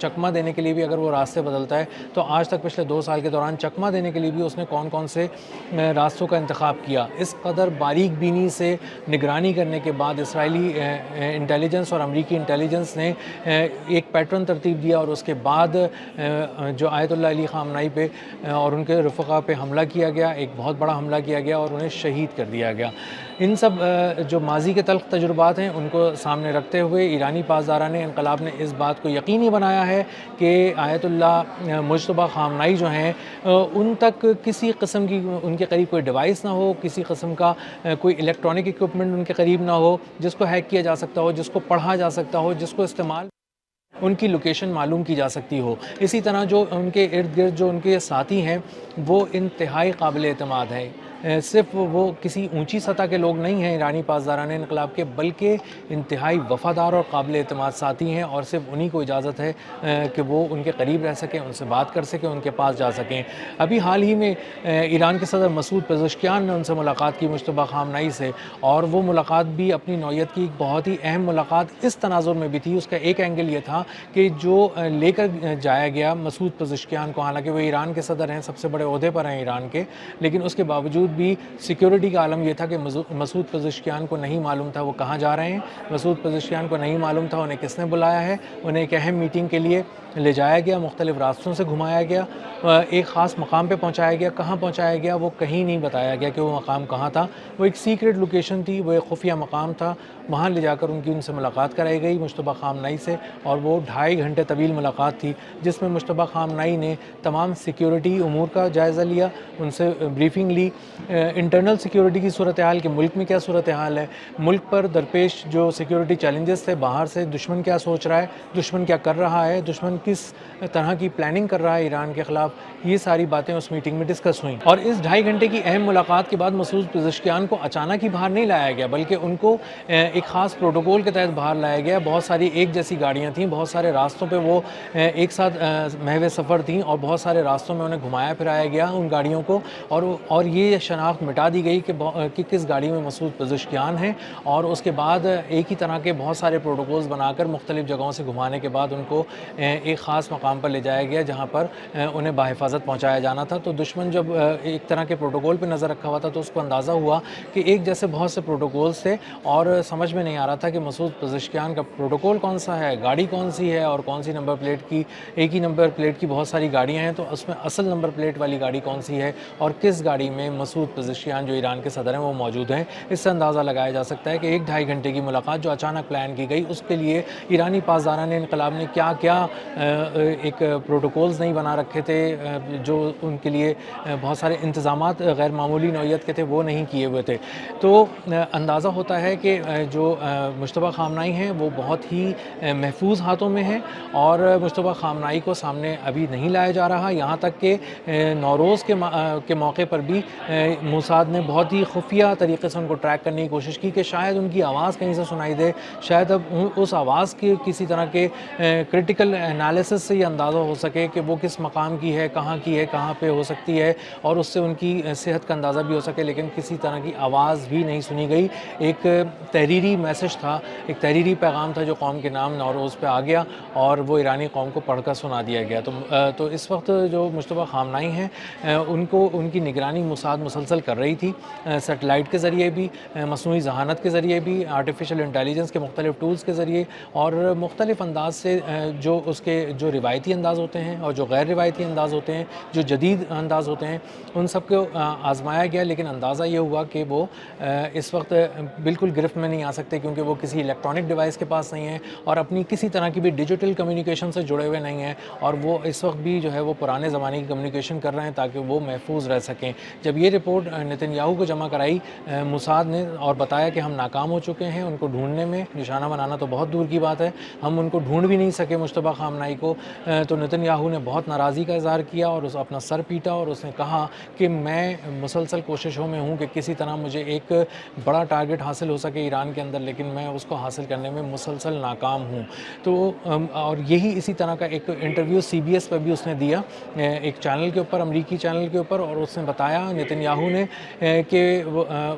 چکمہ دینے کے لیے بھی اگر وہ راستے بدلتا ہے تو آج تک پچھلے 2 سال کے دوران چکمہ دینے کے لیے بھی اس نے کون کون سے راستوں کا انتخاب کیا. اس قدر باریک بینی سے نگرانی کرنے کے بعد اسرائیلی انٹیلیجنس اور امریکی انٹیلیجنس نے ایک پیٹرن ترتیب دیا اور اس کے بعد جو آیت اللہ علی خامنائی پہ اور ان کے رفقا پہ حملہ کیا گیا، ایک بہت بڑا حملہ کیا گیا اور انہیں شہید کر دیا گیا. ان سب جو ماضی کے تلخ تجربات ہیں ان کو سامنے رکھتے ہوئے ایرانی پاسداران انقلاب نے اس بات کو یقینی بنایا ہے کہ آیت اللہ مجتبیٰ خامنائی جو ہیں ان تک کسی قسم کی، ان کے قریب کوئی ڈیوائس نہ ہو، کسی قسم کا کوئی الیکٹرانک ایکوپمنٹ ان کے قریب نہ ہو جس کو ہیک کیا جا سکتا ہو، جس کو پڑھا جا سکتا ہو، جس کو استعمال ان کی لوکیشن معلوم کی جا سکتی ہو. اسی طرح جو ان کے ارد گرد جو ان کے ساتھی ہیں وہ انتہائی قابل اعتماد ہیں. صرف وہ کسی اونچی سطح کے لوگ نہیں ہیں ایرانی پاسداران انقلاب کے، بلکہ انتہائی وفادار اور قابل اعتماد ساتھی ہیں اور صرف انہی کو اجازت ہے کہ وہ ان کے قریب رہ سکیں، ان سے بات کر سکیں، ان کے پاس جا سکیں. ابھی حال ہی میں ایران کے صدر مسعود پزشکیان نے ان سے ملاقات کی مجتبیٰ خامنائی سے، اور وہ ملاقات بھی اپنی نوعیت کی ایک بہت ہی اہم ملاقات اس تناظر میں بھی تھی. اس کا ایک اینگل یہ تھا کہ جو لے کر جایا گیا مسعود پزشکیان کو، حالانکہ وہ ایران کے صدر ہیں، سب سے بڑے عہدے پر ہیں ایران کے، لیکن اس کے باوجود بھی سیکیورٹی کا عالم یہ تھا کہ مسعود پزشکیان کو نہیں معلوم تھا وہ کہاں جا رہے ہیں، مسعود پزشکیان کو نہیں معلوم تھا انہیں کس نے بلایا ہے. انہیں ایک اہم میٹنگ کے لیے لے جایا گیا، مختلف راستوں سے گھمایا گیا، ایک خاص مقام پہ پہنچایا گیا. کہاں پہنچایا گیا وہ کہیں نہیں بتایا گیا کہ وہ مقام کہاں تھا. وہ ایک سیکرٹ لوکیشن تھی، وہ ایک خفیہ مقام تھا. وہاں لے جا کر ان سے ملاقات کرائی گئی مجتبیٰ خامنائی سے، اور وہ 2.5 گھنٹے طویل ملاقات تھی جس میں مجتبیٰ خامنائی نے تمام سیکیورٹی امور کا جائزہ لیا، ان سے بریفنگ لی، انٹرنل سیکیورٹی کی صورتحال کہ ملک میں کیا صورتحال ہے، ملک پر درپیش جو سیکیورٹی چیلنجز تھے، باہر سے دشمن کیا سوچ رہا ہے، دشمن کیا کر رہا ہے، دشمن کس طرح کی پلاننگ کر رہا ہے ایران کے خلاف. یہ ساری باتیں اس میٹنگ میں ڈسکس ہوئیں. اور اس 2.5 گھنٹے کی اہم ملاقات کے بعد مسعود پزشکیان کو اچانک ہی باہر نہیں لایا گیا، بلکہ ان کو ایک خاص پروٹوکول کے تحت باہر لایا گیا. بہت ساری ایک جیسی گاڑیاں تھیں، بہت سارے راستوں پہ وہ ایک ساتھ محو سفر تھیں، اور بہت سارے راستوں میں انہیں گھمایا پھرایا گیا ان گاڑیوں کو، اور یہ شناخت مٹا دی گئی کہ کس گاڑی میں مسعود پزشکیان ہیں. اور اس کے بعد ایک ہی طرح کے بہت سارے پروٹوکولز بنا کر مختلف جگہوں سے گھمانے کے بعد ان کو ایک خاص مقام پر لے جایا گیا جہاں پر انہیں بحفاظت پہنچایا جانا تھا. تو دشمن جب ایک طرح کے پروٹوکول پہ نظر رکھا ہوا تھا تو اس کو اندازہ ہوا کہ ایک جیسے بہت سے پروٹوکولز تھے، اور سمجھ میں نہیں آ رہا تھا کہ مسعود پزشکیان کا پروٹوکول کون سا ہے، گاڑی کون سی ہے، اور کون سی نمبر پلیٹ کی. ایک ہی نمبر پلیٹ کی بہت ساری گاڑیاں ہیں، تو اس میں اصل نمبر پلیٹ والی گاڑی کون سی ہے، اور کس گاڑی میں مسعود پزشکیان جو ایران کے صدر ہیں وہ موجود ہیں. اس سے اندازہ لگایا جا سکتا ہے کہ 1-2.5 گھنٹے کی ملاقات جو اچانک پلان کی گئی، اس کے لیے ایرانی پاسداران انقلاب نے کیا کیا ایک پروٹوکولز نہیں بنا رکھے تھے، جو ان کے لیے بہت سارے انتظامات غیر معمولی نوعیت کے تھے وہ نہیں کیے ہوئے تھے. تو اندازہ ہوتا ہے کہ جو مجتبیٰ خامنائی ہیں وہ بہت ہی محفوظ ہاتھوں میں ہیں، اور مجتبیٰ خامنائی کو سامنے ابھی نہیں لایا جا رہا. یہاں تک کہ نوروز کے موقع پر بھی موساد نے بہت ہی خفیہ طریقے سے ان کو ٹریک کرنے کی کوشش کی کہ شاید ان کی آواز کہیں سے سنائی دے، شاید اب اس آواز کی کسی طرح کے کرٹیکل انالیسس سے یہ اندازہ ہو سکے کہ وہ کس مقام کی ہے، کہاں پہ ہو سکتی ہے، اور اس سے ان کی صحت کا اندازہ بھی ہو سکے. لیکن کسی طرح کی آواز بھی نہیں سنی گئی. ایک تحریری میسج تھا، ایک تحریری پیغام تھا جو قوم کے نام نوروز پہ آ گیا، اور وہ ایرانی قوم کو پڑھ کر سنا دیا گیا. تو اس وقت جو مجتبیٰ خامنائی ہیں ان کی نگرانی موساد مسلسل کر رہی تھی، سیٹلائٹ کے ذریعے بھی، مصنوعی ذہانت کے ذریعے بھی، آرٹیفیشل انٹیلیجنس کے مختلف ٹولز کے ذریعے، اور مختلف انداز سے جو اس کے جو روایتی انداز ہوتے ہیں اور جو غیر روایتی انداز ہوتے ہیں، جو جدید انداز ہوتے ہیں، ان سب کو آزمایا گیا. لیکن اندازہ یہ ہوا کہ وہ اس وقت بالکل گرفت میں نہیں آ سکتے، کیونکہ وہ کسی الیکٹرانک ڈیوائس کے پاس نہیں ہیں اور اپنی کسی طرح کی بھی ڈیجیٹل کمیونیکیشن سے جڑے ہوئے نہیں ہیں، اور وہ اس وقت بھی جو ہے وہ پرانے زمانے کی کمیونیکیشن کر رہے ہیں تاکہ وہ محفوظ رہ سکیں. جب یہ رپورٹ نتن یاہو کو جمع کرائی موساد نے اور بتایا کہ ہم ناکام ہو چکے ہیں ان کو ڈھونڈنے میں، نشانہ بنانا تو بہت دور کی بات ہے، ہم ان کو ڈھونڈ بھی نہیں سکے مجتبیٰ خامنائی خامنائی کو تو نتن یاہو نے بہت ناراضی کا اظہار کیا اور اپنا سر پیٹا اور اس نے کہا کہ میں مسلسل کوششوں میں ہوں کہ کسی طرح مجھے ایک بڑا ٹارگٹ حاصل ہو سکے ایران کے اندر، لیکن میں اس کو حاصل کرنے میں مسلسل ناکام ہوں۔ تو اور یہی اسی طرح کا ایک انٹرویو CBS پہ بھی اس نے دیا، ایک چینل کے اوپر، امریکی چینل کے اوپر، اور اس نے بتایا نتن یاہو نے کہ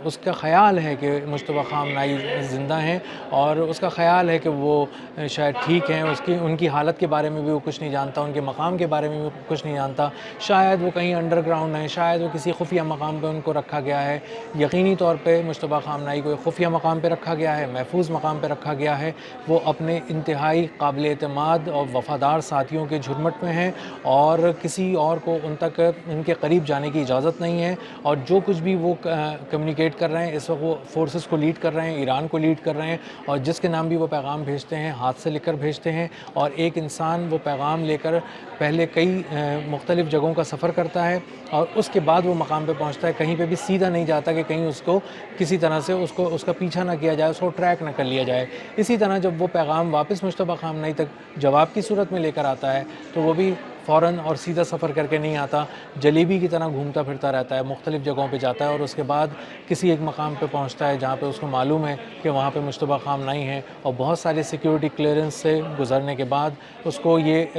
اس کا خیال ہے کہ مجتبیٰ خامنائی زندہ ہیں اور اس کا خیال ہے کہ وہ شاید ٹھیک ہیں، ان کی حالت کے بارے میں بھی وہ کچھ نہیں جانتا، ان کے مقام کے بارے میں بھی کچھ نہیں جانتا، شاید وہ کہیں انڈر گراؤنڈ ہیں، شاید وہ کسی خفیہ مقام پہ ان کو رکھا گیا ہے۔ یقینی طور پہ مجتبیٰ خامنائی کو ایک خفیہ مقام پہ رکھا گیا ہے، محفوظ مقام پہ رکھا گیا ہے۔ وہ اپنے انتہائی قابل اعتماد اور وفادار ساتھیوں کے جھرمٹ میں ہیں اور کسی اور کو ان تک ان کے قریب جانے کی اجازت نہیں ہے، اور جو کچھ بھی وہ کمیونیکیٹ کر رہے ہیں اس وقت وہ فورسز کو لیڈ کر رہے ہیں، ایران کو لیڈ کر رہے ہیں، اور جس کے نام بھی وہ پیغام بھیجتے ہیں ہاتھ سے لکھ کر بھیجتے ہیں، اور ایک انسان وہ پیغام لے کر پہلے کئی مختلف جگہوں کا سفر کرتا ہے اور اس کے بعد وہ مقام پہ پہنچتا ہے، کہیں پہ بھی سیدھا نہیں جاتا کہ کہیں اس کو کسی طرح سے اس کا پیچھا نہ کیا جائے، اس کو ٹریک نہ کر لیا جائے۔ اسی طرح جب وہ پیغام واپس مجتبیٰ خامنائی تک جواب کی صورت میں لے کر آتا ہے تو وہ بھی فوراً اور سیدھا سفر کر کے نہیں آتا، جلیبی کی طرح گھومتا پھرتا رہتا ہے، مختلف جگہوں پہ جاتا ہے اور اس کے بعد کسی ایک مقام پہ پہنچتا ہے جہاں پہ اس کو معلوم ہے کہ وہاں پہ مجتبیٰ خامنائی ہیں، اور بہت سارے سیکیورٹی کلیئرنس سے گزرنے کے بعد اس کو یہ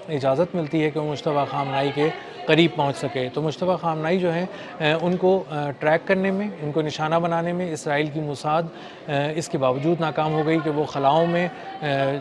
اجازت ملتی ہے کہ وہ مجتبیٰ خامنائی کے قریب پہنچ سکے۔ تو مجتبیٰ خامنائی جو ہیں ان کو ٹریک کرنے میں، ان کو نشانہ بنانے میں اسرائیل کی موساد اس کے باوجود ناکام ہو گئی کہ وہ خلاؤں میں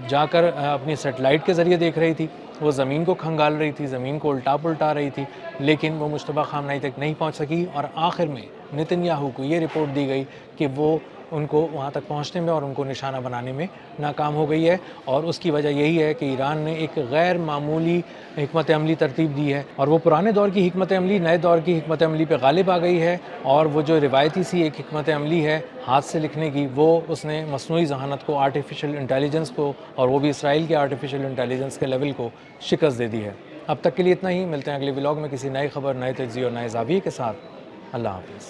جا کر اپنی سیٹلائٹ کے ذریعے دیکھ رہی تھی، وہ زمین کو کھنگال رہی تھی، زمین کو الٹا پلٹا رہی تھی، لیکن وہ مجتبیٰ خامنائی تک نہیں پہنچ سکی، اور آخر میں نتن یاہو کو یہ رپورٹ دی گئی کہ وہ ان کو وہاں تک پہنچنے میں اور ان کو نشانہ بنانے میں ناکام ہو گئی ہے، اور اس کی وجہ یہی ہے کہ ایران نے ایک غیر معمولی حکمت عملی ترتیب دی ہے، اور وہ پرانے دور کی حکمت عملی نئے دور کی حکمت عملی پہ غالب آ گئی ہے، اور وہ جو روایتی سی ایک حکمت عملی ہے ہاتھ سے لکھنے کی، وہ اس نے مصنوعی ذہانت کو، آرٹیفیشل انٹیلیجنس کو، اور وہ بھی اسرائیل کے آرٹیفیشل انٹیلیجنس کے لیول کو شکست دے دی ہے۔ اب تک کے لیے اتنا ہی، ملتے ہیں اگلے ولاگ میں کسی نئی خبر، نئے تجزیے اور نئے زاویے کے ساتھ۔ اللہ حافظ۔